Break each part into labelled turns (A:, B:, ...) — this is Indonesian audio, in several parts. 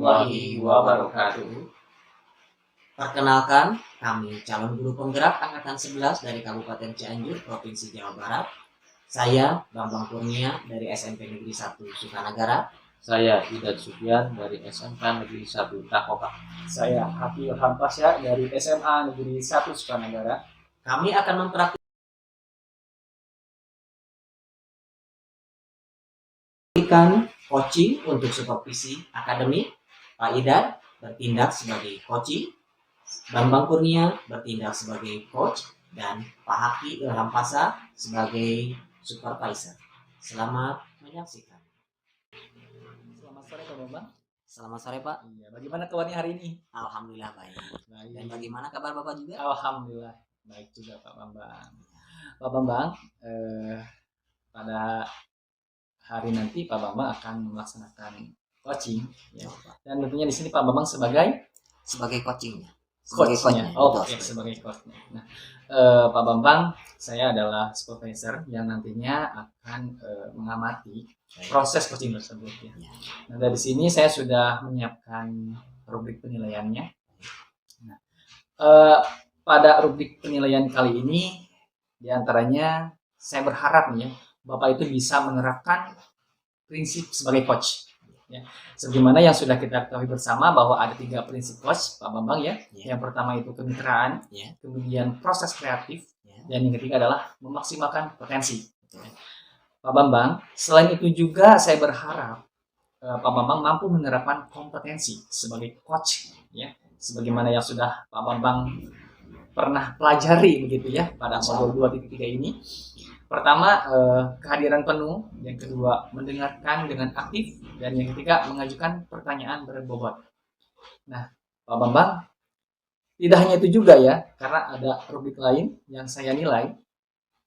A: warahmatullahi wabarakatuh.
B: Perkenalkan, kami calon guru penggerak angkatan 11 dari Kabupaten Cianjur, Provinsi Jawa Barat. Saya Bambang Kurnia dari SMP Negeri 1 Sukanagara.
A: Saya Idad Sufyan dari SMK Negeri 1 Takoka.
C: Saya Haki Ilham Pasya dari SMA Negeri 1 Sukanagara.
B: Kami akan mempraktikkan coaching untuk supervisi akademik. Pak Idad bertindak sebagai coaching, Bambang Kurnia bertindak sebagai coach, dan Pak Haki Ilham Pasya sebagai supervisor. Selamat menyaksikan.
C: Selamat sore Pak Bambang.
B: Selamat sore Pak.
C: Iya, bagaimana kabarnya hari ini?
B: Alhamdulillah baik. Dan bagaimana kabar Bapak juga?
C: Alhamdulillah baik juga Pak Bambang. Pak Bambang, pada hari nanti Pak Bambang akan melaksanakan coaching, ya. Dan tentunya di sini Pak Bambang sebagai
B: coachingnya.
C: Coachnya. Sebagai coachnya. Nah, Pak Bambang, saya adalah supervisor yang nantinya akan mengamati proses coaching tersebut, ya. Nah, dari sini saya sudah menyiapkan rubrik penilaiannya. Nah, pada rubrik penilaian kali ini, diantaranya saya berharap nih ya, Bapak itu bisa menerapkan prinsip sebagai coach. Ya, sebagaimana yang sudah kita ketahui bersama bahwa ada 3 prinsip coach, Pak Bambang ya. Yang pertama itu kemitraan, kemudian proses kreatif, dan yang ketiga adalah memaksimalkan potensi. Pak Bambang, selain itu juga saya berharap Pak Bambang mampu menerapkan kompetensi sebagai coach, ya, sebagaimana yang sudah Pak Bambang pernah pelajari begitu ya pada modul 2.3 ini. Pertama, kehadiran penuh. Yang kedua, mendengarkan dengan aktif. Dan yang ketiga, mengajukan pertanyaan berbobot. Nah, Pak Bambang, tidak hanya itu juga ya, karena ada rubrik lain yang saya nilai.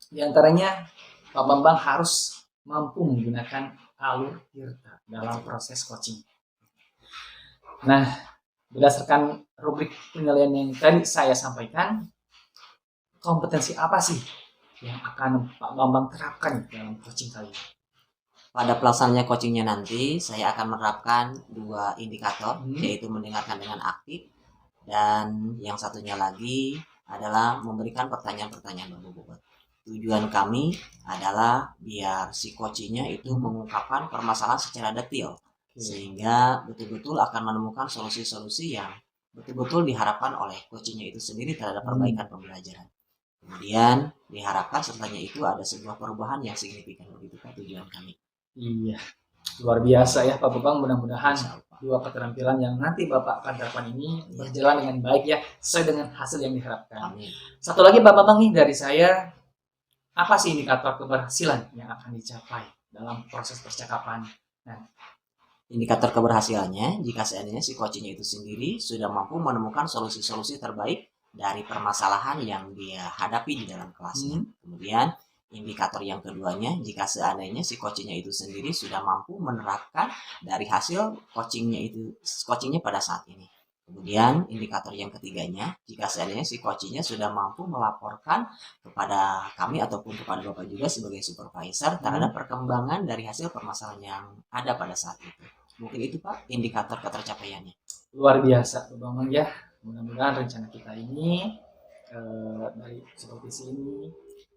C: Di antaranya, Pak Bambang harus mampu menggunakan alur tirta dalam proses coaching. Nah, berdasarkan rubrik penilaian yang tadi saya sampaikan, kompetensi apa sih yang akan Pak Bambang terapkan dalam coaching kali ini?
B: Pada pelaksanaannya coachingnya nanti, saya akan menerapkan 2 indikator, yaitu mendengarkan dengan aktif, dan yang satunya lagi adalah memberikan pertanyaan-pertanyaan berbobot. Tujuan kami adalah biar si coachingnya itu mengungkapkan permasalahan secara detail, sehingga betul-betul akan menemukan solusi-solusi yang betul-betul diharapkan oleh coachingnya itu sendiri terhadap perbaikan pembelajaran. Kemudian diharapkan sertanya itu ada sebuah perubahan yang signifikan, begitu kan tujuan kami.
C: Iya, luar biasa ya Pak Bambang. Mudah-mudahan 2 keterampilan yang nanti Bapak akan terapkan ini berjalan dengan baik ya, sesuai dengan hasil yang diharapkan.
B: Amin.
C: Satu lagi Pak Bambang nih dari saya, apa sih indikator keberhasilan yang akan dicapai dalam proses percakapan? Nah,
B: indikator keberhasilannya jika seandainya si coachingnya itu sendiri sudah mampu menemukan solusi-solusi terbaik dari permasalahan yang dia hadapi di dalam kelasnya. Kemudian indikator yang keduanya, jika seandainya si coachingnya itu sendiri sudah mampu menerapkan dari hasil coachingnya pada saat ini. Kemudian indikator yang ketiganya, jika seandainya si coachingnya sudah mampu melaporkan kepada kami ataupun kepada Bapak juga sebagai supervisor terhadap perkembangan dari hasil permasalahan yang ada pada saat itu. Mungkin itu Pak indikator ketercapaiannya.
C: Luar biasa Pak Bambang ya. Mudah-mudahan rencana kita ini dari supervisi ini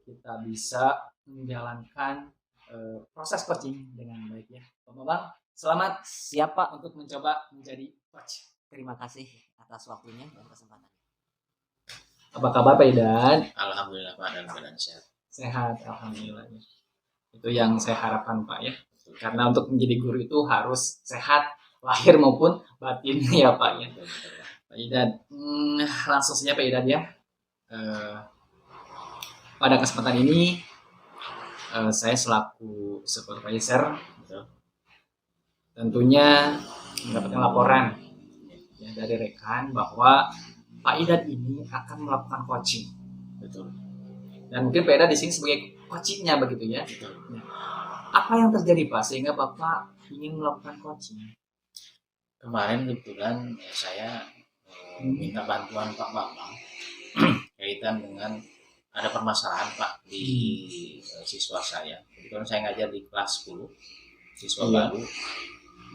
C: kita bisa menjalankan proses coaching dengan baik ya. Pak Bambang, selamat
B: siap Pak
C: untuk mencoba menjadi coach.
B: Terima kasih atas waktunya dan kesempatan.
C: Apa kabar Pak Idan?
A: Alhamdulillah Pak, dalam keadaan sehat.
C: Sehat, alhamdulillah. Itu yang saya harapkan Pak ya. Karena untuk menjadi guru itu harus sehat lahir maupun batin ya Pak ya. Pak Idan, langsung saja Pak Idan ya. Pada kesempatan ini saya selaku supervisor tentunya mendapatkan laporan ya, dari rekan bahwa Pak Idan ini akan melakukan coaching.
A: Betul.
C: Dan mungkin Pak Idan di sini sebagai coachingnya begitu ya.
A: Betul.
C: Apa yang terjadi Pak sehingga Bapak ingin melakukan coaching?
A: Kemarin kebetulan saya minta bantuan Pak Bambang kaitan dengan ada permasalahan Pak di siswa saya. Kebetulan saya ngajar di kelas 10, siswa baru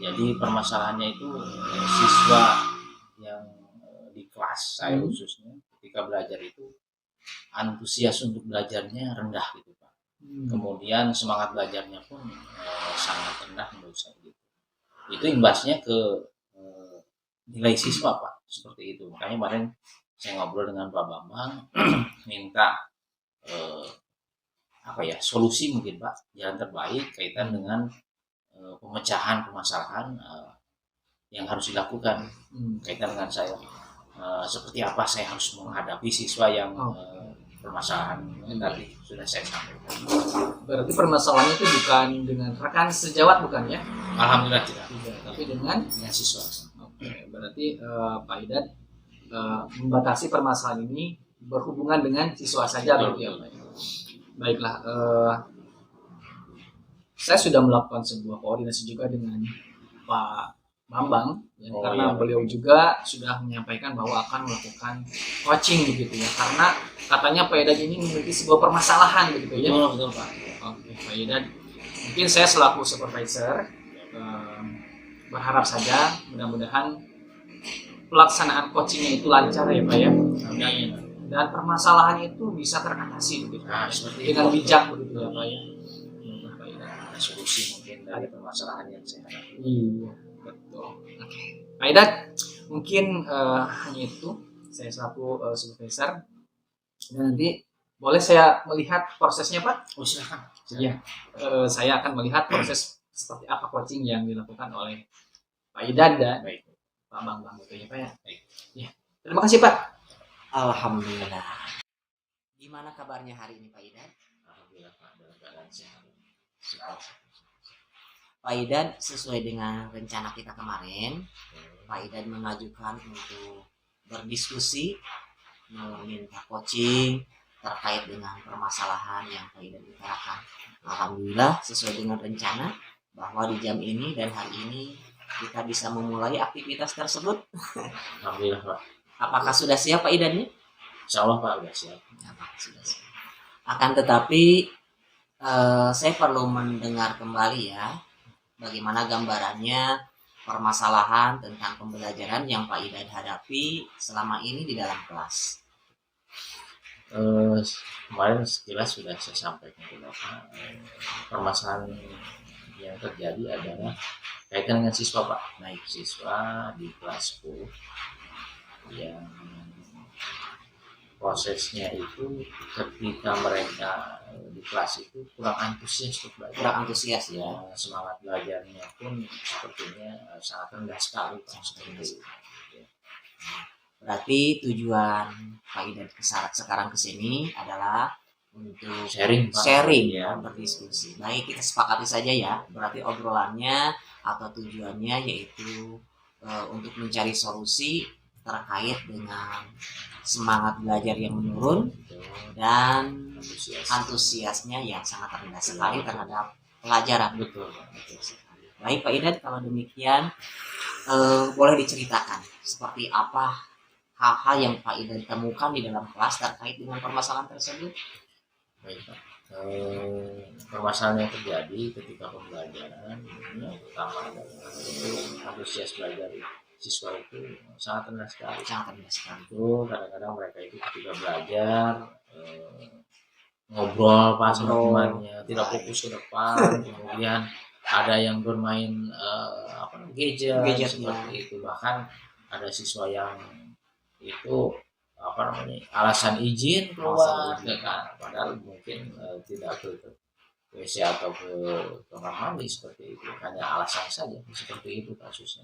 A: Jadi permasalahannya itu siswa yang di kelas saya khususnya ketika belajar itu antusias untuk belajarnya rendah gitu Pak. Kemudian semangat belajarnya pun sangat rendah menurut saya gitu. Itu imbasnya ke nilai siswa Pak, seperti itu. Makanya kemarin saya ngobrol dengan Pak Bambang minta solusi mungkin Pak, jalan terbaik kaitan dengan pemecahan permasalahan yang harus dilakukan kaitan dengan saya. Seperti apa saya harus menghadapi siswa yang permasalahan tadi sudah saya sampaikan.
C: Berarti permasalahannya itu bukan dengan rekan sejawat bukan ya?
A: Alhamdulillah tidak.
C: Tapi dengan
A: siswa.
C: Oke, berarti Pak Idan membatasi permasalahan ini berhubungan dengan siswa saja begitu ya Pak. Baiklah, saya sudah melakukan sebuah koordinasi juga dengan Pak Bambang ya, karena beliau juga sudah menyampaikan bahwa akan melakukan coaching begitu ya, karena katanya Pak Idan ini memiliki sebuah permasalahan begitu ya.
A: Betul Pak.
C: Oke Pak Idan, mungkin saya selaku supervisor berharap saja mudah-mudahan pelaksanaan coachingnya itu lancar ya Pak ya.
A: Amin.
C: Dan permasalahan itu bisa teratasi begitu. Dengan bijak begitu ya Pak ya.
A: Ada solusi mungkin dari permasalahan yang saya hadapi.
C: Iya, betul. Oke. Pak Idan, mungkin hanya itu saya selaku supervisor. Dan nanti boleh saya melihat prosesnya Pak?
A: Oh silakan.
C: Iya. Saya akan melihat proses seperti apa coaching yang dilakukan oleh Pak Idan dan Pak Bambang gitu ya Pak ya. Ya. Terima kasih Pak.
B: Alhamdulillah. Gimana kabarnya hari ini Pak Idan?
A: Alhamdulillah Pak, dalam keadaan sehat.
B: Pak Idan, sesuai dengan rencana kita kemarin, Pak Idan mengajukan untuk berdiskusi, meminta coaching terkait dengan permasalahan yang Pak Idan utarakan. Alhamdulillah sesuai dengan rencana bahwa di jam ini dan hari ini kita bisa memulai aktivitas tersebut.
A: Alhamdulillah Pak.
B: Apakah sudah siap Pak Idan?
A: Insya Allah Pak sudah siap.
B: Sudah siap. Akan tetapi saya perlu mendengar kembali ya bagaimana gambarannya permasalahan tentang pembelajaran yang Pak Idan hadapi selama ini di dalam kelas.
A: Kemarin sekilas sudah saya sampaikan ke Bapak. Permasalahan yang terjadi adalah kaitan dengan siswa Pak. Baik siswa di kelas 10 yang prosesnya itu ketika mereka di kelas itu kurang antusias untuk belajar.
B: Kurang antusias ya.
A: Semangat belajarnya pun sepertinya sangat rendah sekali.
B: Berarti tujuan Pak Idan sekarang kesini adalah untuk
A: sharing
B: ya, berdiskusi. Baik, kita sepakati saja ya. Berarti obrolannya atau tujuannya yaitu untuk mencari solusi terkait dengan semangat belajar yang menurun dan antusiasnya yang sangat rendah sekali terhadap pelajaran.
A: Betul.
B: Baik Pak Idan, kalau demikian boleh diceritakan seperti apa hal-hal yang Pak Idan temukan di dalam kelas terkait dengan permasalahan tersebut.
A: Baik Pak. Permasalahan yang terjadi ketika pembelajaran yang pertama adalah antusias belajar siswa itu sangat rendah sekali. Itu kadang-kadang mereka itu ketika belajar ngobrol pas sama temannya, tidak fokus ke depan, kemudian ada yang bermain gadget seperti itu. Bahkan ada siswa yang itu alasan izin keluar, kan? Padahal mungkin tidak ke WC atau ke kamar mandi seperti itu, hanya alasan saja seperti itu kasusnya.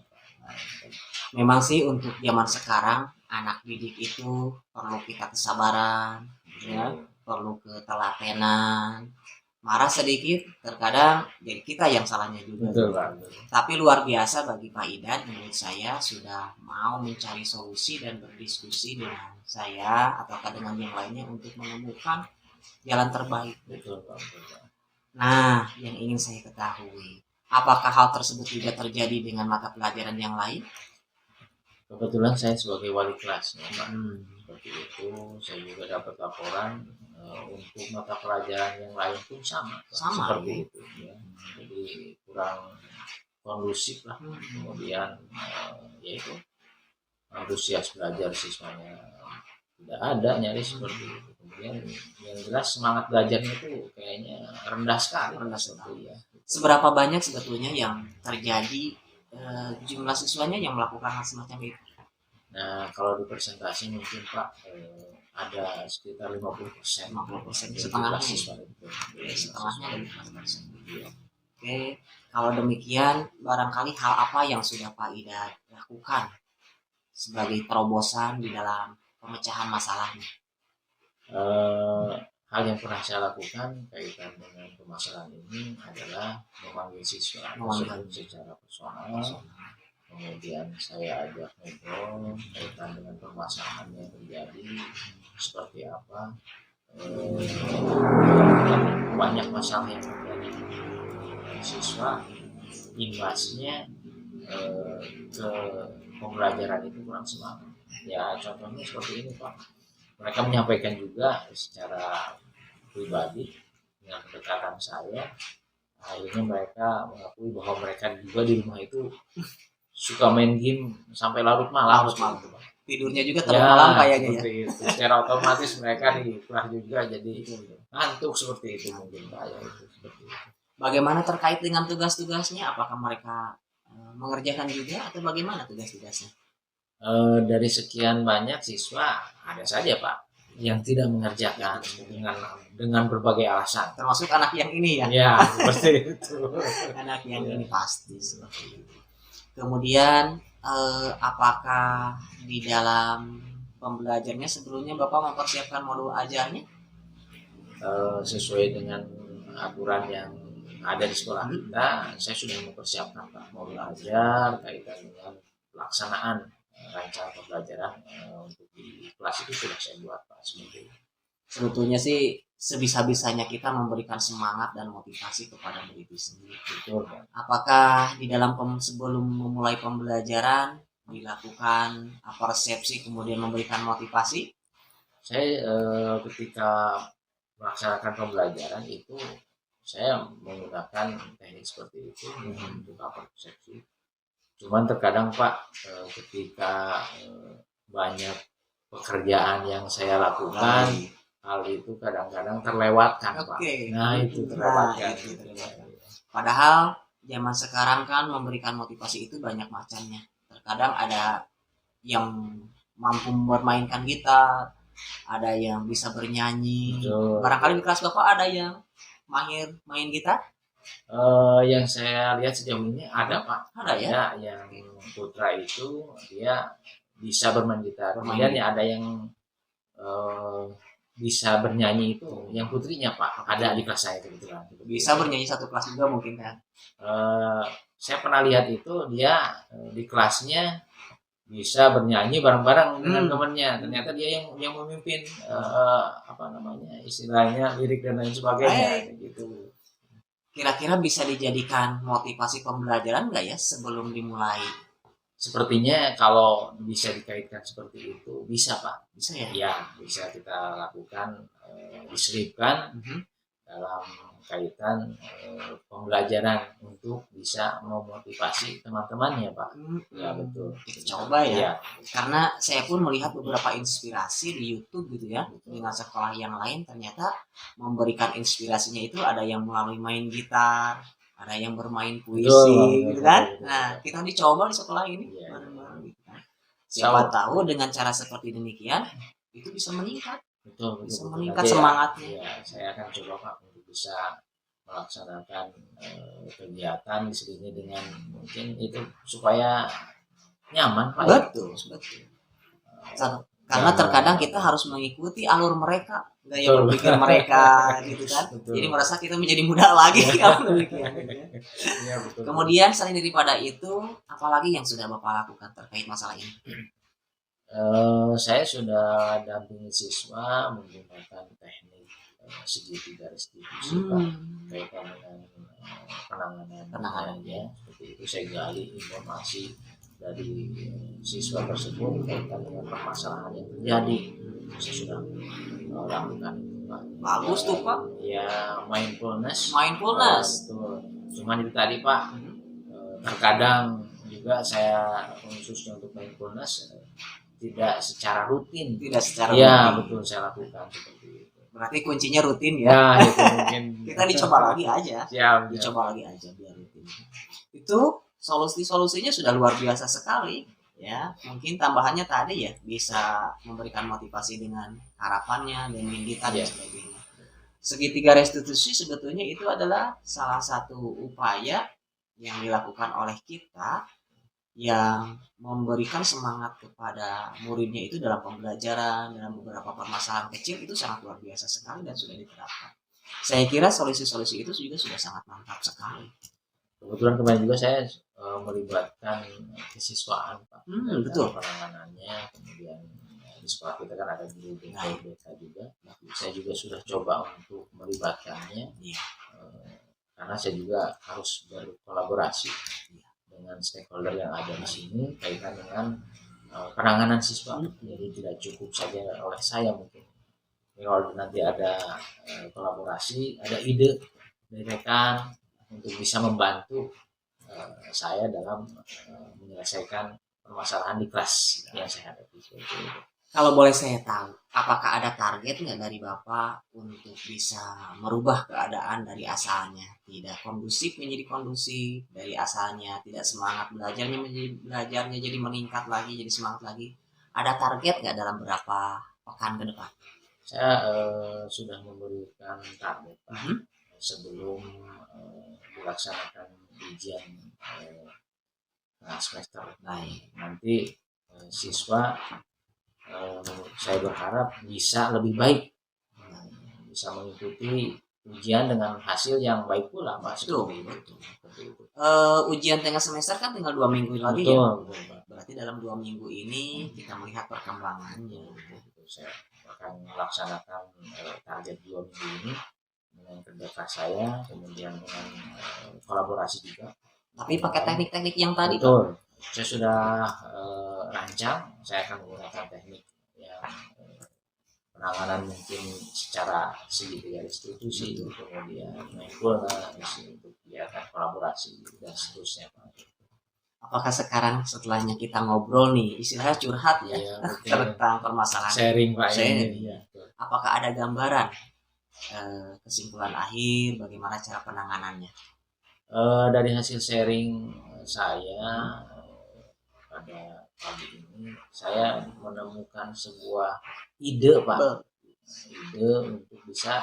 B: Memang sih untuk zaman sekarang anak didik itu perlu kita kesabaran, ya, perlu ketelatenan. Marah sedikit terkadang jadi kita yang salahnya juga.
A: Betul, Pak.
B: Tapi luar biasa bagi Pak Idan, menurut saya sudah mau mencari solusi dan berdiskusi dengan saya ataukah dengan yang lainnya untuk menemukan jalan terbaik.
A: Betul, Pak. Betul.
B: Nah, yang ingin saya ketahui, apakah hal tersebut juga terjadi dengan mata pelajaran yang lain?
A: Kebetulan saya sebagai wali kelasnya, Pak. Seperti itu, saya juga dapat laporan untuk mata pelajaran yang lain pun sama seperti itu. Ya. Jadi kurang kondusif lah. Kemudian yaitu antusias belajar siswanya tidak ada, nyaris seperti itu. Kemudian yang jelas semangat belajarnya itu kayaknya rendah sekali. Ya.
B: Seberapa banyak sebetulnya yang terjadi jumlah siswanya yang melakukan hal semacam itu?
A: Nah, kalau di persentase mungkin Pak ada sekitar 50%.
B: 50%, setengahnya
A: siswa itu.
B: Setengahnya 50%. Oke, kalau demikian barangkali hal apa yang sudah Pak Ida lakukan sebagai terobosan di dalam pemecahan masalahnya?
A: Hal yang pernah saya lakukan kaitan dengan permasalahan ini adalah memanggil siswa secara personal. Kemudian saya ajak ngobrol kaitan dengan permasalahan yang terjadi seperti apa. Banyak masalah yang terjadi siswa, imbasnya ke pembelajaran itu kurang semangat. Ya contohnya seperti ini Pak, mereka menyampaikan juga secara pribadi dengan kedekatan saya, akhirnya mereka mengakui bahwa mereka juga di rumah itu suka main game sampai larut malam.
B: Tidurnya juga terlalu malam kayaknya ya.
A: Itu. Secara otomatis mereka di kelas juga jadi ngantuk seperti itu mungkin Pak ya, itu seperti itu.
B: Bagaimana terkait dengan tugas-tugasnya? Apakah mereka mengerjakan juga atau bagaimana tugas-tugasnya?
A: Dari sekian banyak siswa ada saja Pak yang tidak mengerjakan dengan berbagai alasan.
B: Termasuk anak yang ini ya?
A: Ya, seperti itu.
B: Anak yang ini pasti seperti itu. Kemudian apakah di dalam pembelajarannya sebelumnya Bapak mempersiapkan modul ajarnya?
A: Sesuai dengan aturan yang ada di sekolah kita, saya sudah mempersiapkan Pak modul ajar kaitan dengan pelaksanaan rancangan pembelajaran untuk di kelas itu sudah saya buat Pak seperti itu.
B: Sebetulnya sih sebisa-bisanya kita memberikan semangat dan motivasi kepada diri sendiri.
A: Betul, Pak.
B: Apakah di dalam sebelum memulai pembelajaran dilakukan persepsi kemudian memberikan motivasi?
A: Saya ketika melaksanakan pembelajaran itu saya menggunakan teknik seperti itu untuk persepsi. Cuman terkadang Pak ketika banyak pekerjaan yang saya lakukan, hal itu kadang-kadang terlewatkan Pak. Nah itu terlewatkan.
B: Padahal zaman sekarang kan memberikan motivasi itu banyak macamnya. Terkadang ada yang mampu bermainkan gitar, ada yang bisa bernyanyi.
A: Betul.
B: Barangkali di kelas Bapak ada yang mahir main gitar?
A: Yang saya lihat sejauh ini ada Pak.
B: Ada ya?
A: Yang putra itu dia bisa bermain gitar. Kemudian ya ada yang bisa bernyanyi itu yang putrinya Pak. Ada di kelas saya kebetulan.
B: Bisa bernyanyi satu kelas juga mungkin kan?
A: Saya pernah lihat itu dia di kelasnya bisa bernyanyi bareng-bareng dengan temannya. Ternyata dia yang memimpin istilahnya lirik dan lain sebagainya gitu.
B: Kira-kira bisa dijadikan motivasi pembelajaran nggak ya sebelum dimulai?
A: Sepertinya kalau bisa dikaitkan seperti itu bisa Pak.
B: Bisa ya?
A: Ya bisa kita lakukan diselipkan dalam kaitan pembelajaran untuk bisa memotivasi teman-temannya Pak. Ya betul.
B: Kita coba ya. Karena saya pun melihat beberapa inspirasi di YouTube gitu ya, dengan sekolah yang lain ternyata memberikan inspirasinya itu ada yang melalui main gitar, ada yang bermain puisi gitu kan. Nah kita dicoba di sekolah ini bareng-bareng gitu kan. Siapa tahu dengan cara seperti demikian itu bisa meningkat.
A: Betul.
B: Meningkat semangatnya.
A: Ya, saya akan coba Pak untuk bisa melaksanakan kegiatan di sini dengan mungkin itu supaya nyaman Pak.
B: Betul. Karena terkadang kita harus mengikuti alur mereka, gaya berpikir mereka gitu kan. Betul. Jadi merasa kita menjadi muda lagi kalau demikian. Ya, betul. Kemudian selain daripada itu, apalagi yang sudah Bapak lakukan terkait masalah ini?
A: Saya sudah dampingi siswa menggunakan teknik segitiga restitusi Pak, kaitan dengan penanganan ya. Seperti itu saya gali informasi dari siswa tersebut kaitan dengan permasalahan yang terjadi. Saya sudah lakukan itu Pak.
B: Bagus tuh Pak.
A: Ya mindfulness.
B: Mindfulness.
A: Betul. Cuman itu tadi Pak terkadang juga saya khususnya untuk mindfulness tidak secara rutin.
B: Tidak secara
A: ya,
B: rutin.
A: Betul, saya lakukan seperti itu.
B: Berarti kuncinya rutin ya.
A: Ya, itu mungkin.
B: Kita dicoba lagi aja.
A: Siap,
B: dicoba lagi aja biar rutin. Itu solusinya sudah luar biasa sekali ya. Mungkin tambahannya tadi ya bisa memberikan motivasi dengan harapannya dan mimpi dan sebagainya. Segitiga restitusi sebetulnya itu adalah salah satu upaya yang dilakukan oleh kita yang memberikan semangat kepada muridnya itu dalam pembelajaran, dalam beberapa permasalahan kecil itu sangat luar biasa sekali dan sudah diterapkan. Saya kira solusi-solusi itu juga sudah sangat mantap sekali.
A: Kebetulan kemarin juga saya melibatkan kesiswaan Pak.
B: Betul.
A: Penanganannya, kemudian di sekolah kita kan ada guru BK juga. Saya juga sudah coba untuk melibatkannya, karena saya juga harus berkolaborasi dengan stakeholder yang ada di sini kaitan dengan penanganan siswa. Jadi tidak cukup saja oleh saya mungkin. Kalau nanti ada kolaborasi, ada ide dari rekan untuk bisa membantu saya dalam menyelesaikan permasalahan di kelas yang saya hadapi.
B: Kalau boleh saya tahu, apakah ada target nggak dari Bapak untuk bisa merubah keadaan dari asalnya tidak kondusif menjadi kondusif, dari asalnya tidak semangat belajarnya jadi meningkat lagi, jadi semangat lagi? Ada target nggak dalam berapa pekan ke depan?
A: Saya sudah memberikan target sebelum dilaksanakan ujian semester nanti siswa saya berharap bisa lebih baik, bisa mengikuti ujian dengan hasil yang baik pula Pak.
B: Betul. Ujian tengah semester kan tinggal 2 minggu lagi.
A: Betul.
B: Berarti dalam 2 minggu ini kita melihat perkembangannya.
A: Saya akan melaksanakan target 2 minggu ini dengan kerja keras saya, kemudian dengan kolaborasi juga.
B: Tapi pakai teknik-teknik yang tadi.
A: Betul. Saya sudah rancang, saya akan menggunakan teknik yang penanganan mungkin secara segitiga restitusi, kemudian mindfulness untuk kegiatan kolaborasi dan seterusnya Pak.
B: Apakah sekarang setelahnya kita ngobrol nih, istilahnya curhat ya, tentang permasalahan
A: sharing Pak ini.
B: Apakah ada gambaran kesimpulan akhir bagaimana cara penanganannya?
A: Dari hasil sharing saya pada pagi ini, saya menemukan sebuah ide Pak, ide untuk bisa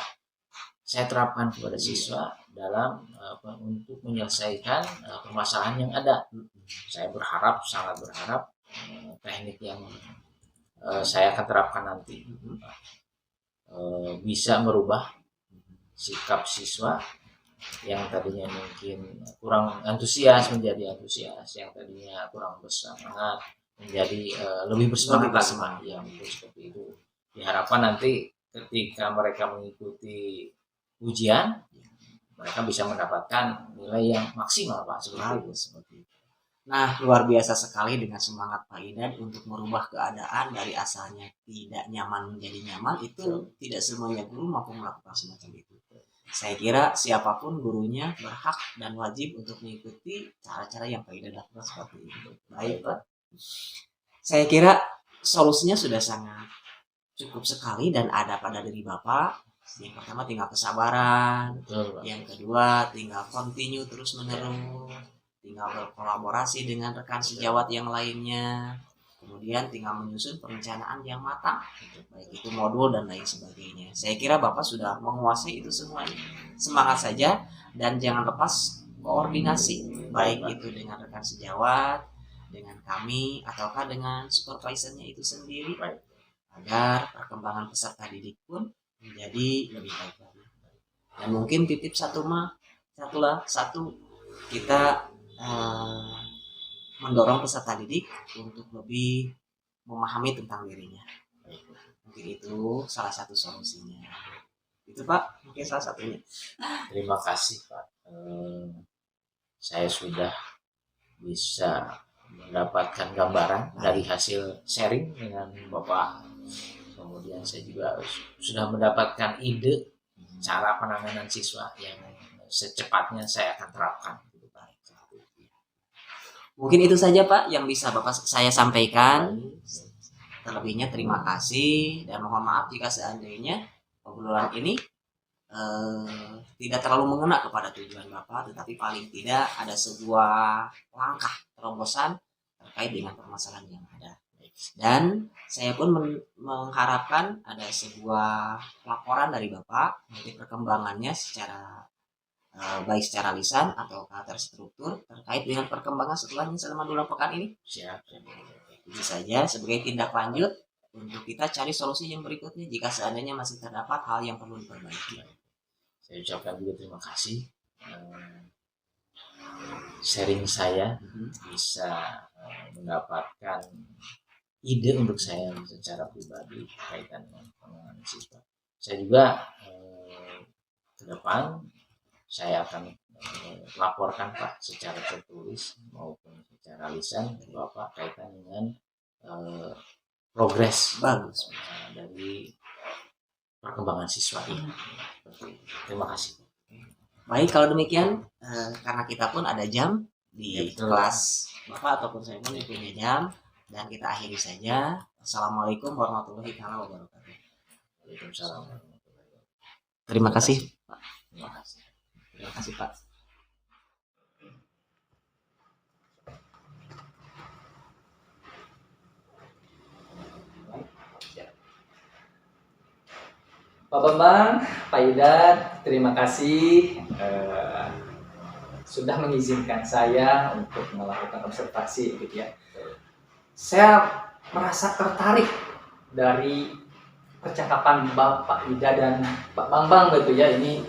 A: saya terapkan kepada siswa dalam untuk menyelesaikan permasalahan yang ada. Saya sangat berharap teknik yang saya akan terapkan nanti bisa merubah sikap siswa yang tadinya mungkin kurang antusias menjadi antusias, yang tadinya kurang bersemangat menjadi lebih bersemangat. Ya, betul seperti itu. Diharapkan nanti ketika mereka mengikuti ujian, mereka bisa mendapatkan nilai yang maksimal Pak, seperti itu.
B: Nah, luar biasa sekali dengan semangat Pak Idan untuk merubah keadaan dari asalnya tidak nyaman menjadi nyaman. Itu tidak semuanya guru mampu melakukan semacam itu. Saya kira siapapun gurunya berhak dan wajib untuk mengikuti cara-cara yang Pak Idan lakukan seperti itu. Baik Pak. Saya kira solusinya sudah sangat cukup sekali dan ada pada diri Bapak. Yang pertama tinggal kesabaran, yang kedua tinggal continue terus menerus, tinggal berkolaborasi dengan rekan sejawat yang lainnya, kemudian tinggal menyusun perencanaan yang matang, baik itu modul dan lain sebagainya. Saya kira Bapak sudah menguasai itu semuanya. Semangat saja dan jangan lepas koordinasi, baik itu dengan rekan sejawat, dengan kami, ataukah dengan supervisornya itu sendiri, agar perkembangan peserta didik pun menjadi lebih baik lagi. Dan mungkin titip satu kita mendorong peserta didik untuk lebih memahami tentang dirinya. Mungkin itu salah satu solusinya. Itu Pak, mungkin salah satunya.
A: Terima kasih Pak. Saya sudah bisa mendapatkan gambaran dari hasil sharing dengan Bapak. Kemudian saya juga sudah mendapatkan ide cara penanganan siswa yang secepatnya saya akan terapkan.
B: Mungkin itu saja Pak yang bisa Bapak saya sampaikan. Terlebihnya terima kasih dan mohon maaf jika seandainya obrolan ini tidak terlalu mengena kepada tujuan Bapak, tetapi paling tidak ada sebuah langkah terobosan terkait dengan permasalahan yang ada. Dan saya pun mengharapkan ada sebuah laporan dari Bapak nanti perkembangannya secara baik secara lisan atau terstruktur terkait dengan perkembangan setelahnya selama 2 pekan ini.
A: Siap.
B: Itu saja sebagai tindak lanjut untuk kita cari solusi yang berikutnya jika seandainya masih terdapat hal yang perlu diperbaiki.
A: Saya ucapkan juga terima kasih. Sharing saya bisa mendapatkan ide untuk saya secara pribadi kaitan dengan pengembangan siswa. Saya juga ke depan saya akan laporkan Pak secara tertulis maupun secara lisan ke Bapak kaitan dengan progres
B: bagus
A: dari perkembangan siswa ini. Terima kasih.
B: Baik, kalau demikian karena kita pun ada jam di kelas Bapak ataupun saya pun punya jam, dan kita akhiri saja. Assalamualaikum warahmatullahi wabarakatuh.
A: Waalaikumsalam.
B: Terima kasih Pak.
C: Terima kasih Pak. Pak Bambang, Pak Idat, terima kasih sudah mengizinkan saya untuk melakukan observasi gitu ya. Saya merasa tertarik dari percakapan Bapak Ida dan Pak Bambang gitu ya. Ini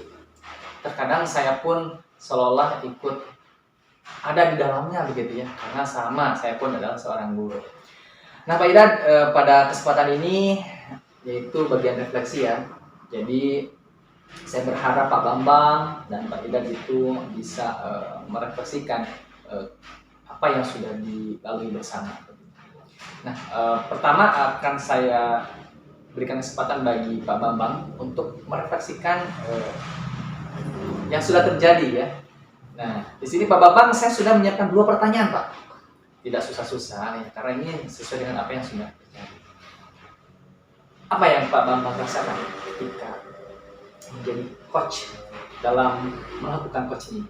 C: terkadang saya pun seolah ikut ada di dalamnya begitu ya, karena sama saya pun adalah seorang guru. Nah Pak Ida, pada kesempatan ini yaitu bagian refleksi ya. Jadi saya berharap Pak Bambang dan Pak Ida itu bisa merefleksikan apa yang sudah dilalui bersama. Nah, pertama akan saya berikan kesempatan bagi Pak Bambang untuk merefleksikan yang sudah terjadi ya. Nah, di sini Pak Bambang saya sudah menyiapkan 2 pertanyaan Pak. Tidak susah-susah ya, karena ini sesuai dengan apa yang sudah terjadi. Apa yang Pak Bambang rasakan ketika menjadi coach dalam melakukan coach ini?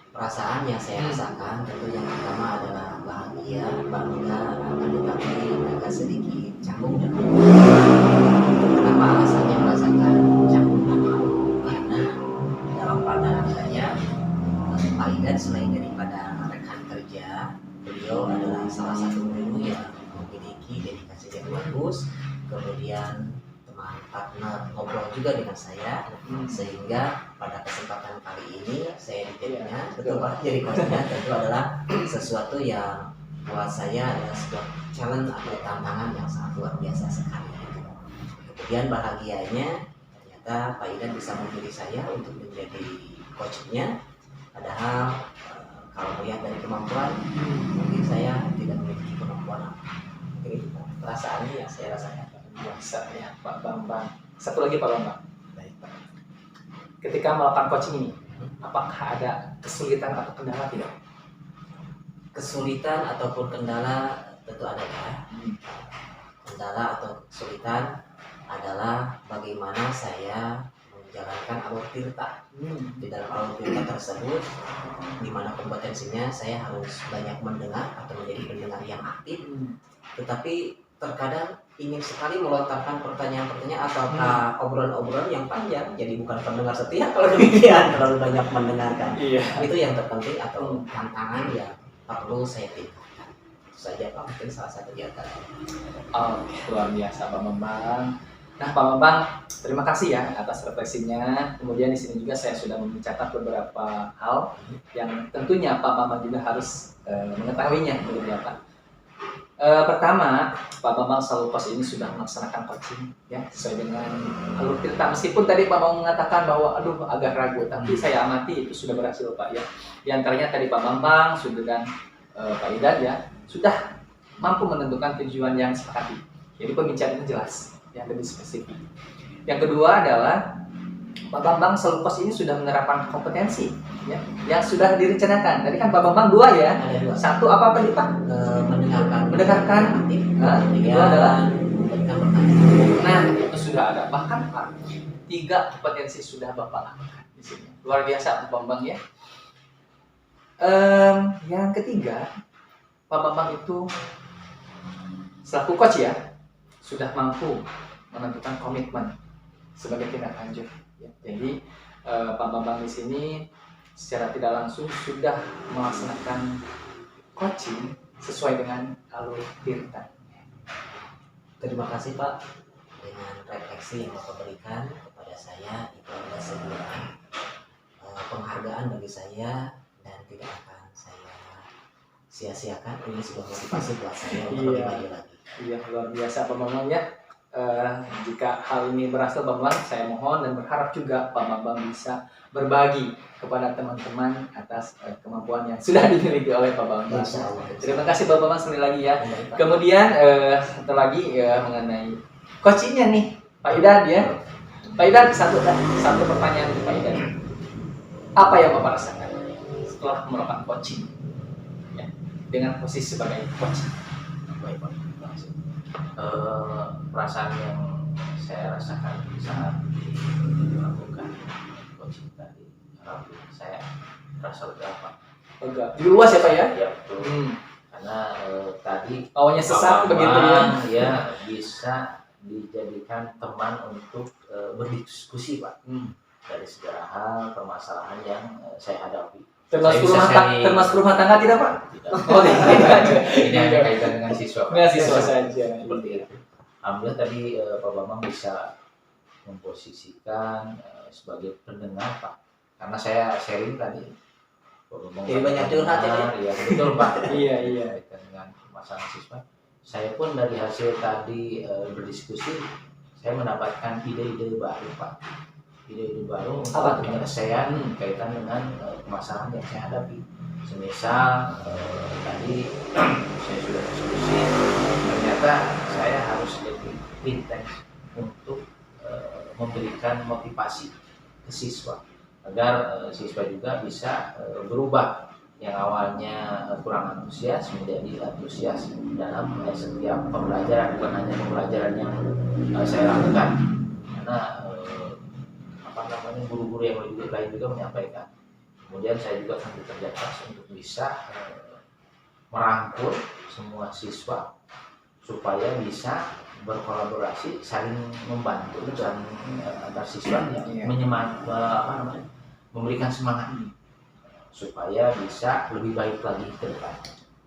B: Perasaan yang saya rasakan tentu yang pertama adalah bahagia, bangga, akan tetapi agak sedikit canggung dan malu. Kenapa alasannya merasakan canggung dan malu? Karena dalam pandangan saya Pak Idan selain daripada rekan kerja, beliau adalah salah satu guru yang memiliki dedikasi yang bagus, kemudian teman partner ngobrol juga dengan saya, sehingga pada kesempatan kali ini saya dijadinya betul Pak jadi coachnya tentu adalah sesuatu yang buat saya adalah sebuah challenge atau tantangan yang sangat luar biasa sekali. Kemudian bahagianya ternyata Pak Idan bisa memilih saya untuk menjadi coachnya, padahal kalau melihat dari kemampuan mungkin saya tidak memiliki kemampuan apa. Mungkin itu perasaannya yang saya rasakan.
C: Biasa ya Pak Bambang. Satu lagi Pak Bambang. Baik Pak. Ketika melakukan coaching ini, apakah ada kesulitan atau kendala tidak?
B: Kesulitan ataupun kendala tentu ada ya. Kendala atau kesulitan adalah bagaimana saya menjalankan alur tirta. Di dalam alur tirta tersebut, di mana kompetensinya saya harus banyak mendengar atau menjadi pendengar yang aktif, tetapi terkadang ingin sekali melontarkan pertanyaan-pertanyaan atau obrolan-obrolan yang panjang, jadi bukan pendengar setia kalau demikian, terlalu banyak mendengarkan. Itu yang terpenting atau tantangan yang perlu saya tingkatkan. Itu saja Pak, mungkin salah satu di antara.
C: Luar biasa Pak Bambang. Nah Pak Bambang, terima kasih ya atas refleksinya. Kemudian di sini juga saya sudah mencatat beberapa hal yang tentunya Pak Bambang juga harus mengetahuinya begitu ya Pak. Pertama, Pak Bambang selalu coach ini sudah melaksanakan coaching ya sesuai dengan alur tirta. Meskipun tadi Pak Bambang mengatakan bahwa aduh agak ragu, tapi saya amati itu sudah berhasil Pak ya. Di antaranya tadi Pak Bambang sudah dan Pak Idan ya sudah mampu menentukan tujuan yang sepakati. Jadi pembicaraan jelas yang lebih spesifik. Yang kedua adalah Pak Bambang selalu coach ini sudah menerapkan kompetensi ya yang sudah direncanakan. Tadi kan Pak Bambang 2 ya.
B: Ada 2.
C: Satu apa tadi Pak? Mendengarkan
B: aktif.
C: Itu adalah
B: memberikan pertanyaan.
C: nah itu sudah ada. Bahkan Pak 3 kompetensi sudah Bapak lakukan di sini. Luar biasa Pak Bambang ya. Yang ketiga, Pak Bambang itu selaku coach ya sudah mampu menentukan komitmen sebagai tindak lanjut. Ya. Jadi Pak Bambang di sini secara tidak langsung sudah melaksanakan coaching sesuai dengan alur Tirta.
B: Terima kasih Pak, dengan refleksi yang Bapak berikan kepada saya itu adalah sebuah penghargaan bagi saya dan tidak akan saya sia-siakan. Ini sebuah motivasi buat saya untuk lebih maju lagi.
C: Iya, luar biasa Pak Bambang ya. Jika hal ini berhasil Pak Bambang, saya mohon dan berharap juga Pak Bambang bisa berbagi kepada teman-teman atas kemampuan yang sudah dimiliki oleh Pak Bambang. Terima kasih Pak Bambang sekali lagi ya. Kemudian satu lagi mengenai coachingnya nih Pak Idan ya. Pak Idan satu pertanyaan Pak Idan. Apa yang Bapak rasakan setelah melakukan coaching ya, dengan posisi sebagai coach?
A: Baik Pak, terima kasih. Perasaan yang saya rasakan saat melakukan coaching tadi, alhamdulillah saya merasa lega Pak.
C: Agak luas ya Pak ya?
A: Ya betul. Karena tadi
C: awalnya sesak
A: Bambang,
C: begitu ya?
A: Ya bisa dijadikan teman untuk berdiskusi Pak. Dari segala hal permasalahan yang saya hadapi.
C: Termasuk rumah tangga tidak Pak?
A: Tidak.
C: Oh tidak.
A: Ini hanya kaitan dengan siswa.
C: Dengan siswa saja.
A: Seperti itu. Alhamdulillah tadi Pak Bambang bisa memposisikan sebagai pendengar Pak. Karena saya sharing tadi. Pak Bambang
B: Jadi banyak curhat ya?
A: Iya betul Pak.
C: Iya.
A: Kaitan dengan masalah siswa. Saya pun dari hasil tadi berdiskusi, saya mendapatkan ide-ide baru Pak. Ide-ide baru untuk penyelesaian kaitan dengan permasalahan yang saya hadapi. Semisal tadi saya sudah diskusi, ternyata saya harus lebih intens untuk memberikan motivasi ke siswa agar siswa juga bisa berubah yang awalnya kurang antusias menjadi antusias dalam setiap pembelajaran, bukan hanya pembelajaran yang saya lakukan. Karena guru-guru yang lain juga menyampaikan. Kemudian saya juga akan bekerja keras untuk bisa merangkul semua siswa supaya bisa berkolaborasi, saling membantu dan antar siswa yang memberikan semangat supaya bisa lebih baik lagi ke depan.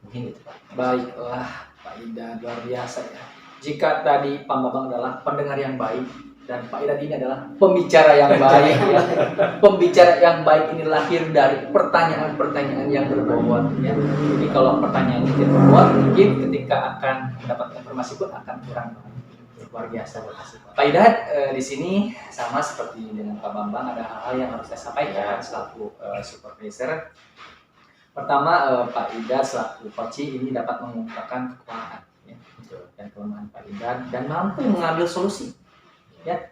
A: Mungkin itu Pak.
C: Baiklah Pak Ida, luar biasa ya. Jika tadi Pak Bambang adalah pendengar yang baik, dan Pak Idan ini adalah pembicara yang baik ya. Pembicara yang baik ini lahir dari pertanyaan-pertanyaan yang berbobot ya. Jadi kalau pertanyaan ini berbobot, mungkin ketika akan mendapatkan informasi pun akan kurang baik. Luar biasa, makasih Pak Idan. Di sini sama seperti dengan Pak Bambang, ada hal-hal yang harus saya sampaikan selaku supervisor. Pertama, Pak Idan selaku coach ini dapat mengungkapkan kekuatan ya, dan kelemahan Pak Idan dan mampu mengambil solusi. Ya,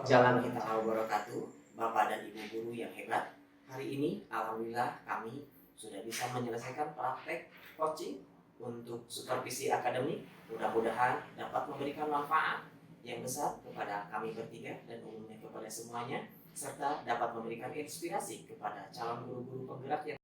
B: jalan kita wabarakatuh, Bapak dan Ibu guru yang hebat. Hari ini alhamdulillah kami sudah bisa menyelesaikan praktek coaching untuk supervisi akademik. Mudah-mudahan dapat memberikan manfaat yang besar kepada kami bertiga dan umumnya kepada semuanya, serta dapat memberikan inspirasi kepada calon guru-guru penggerak yang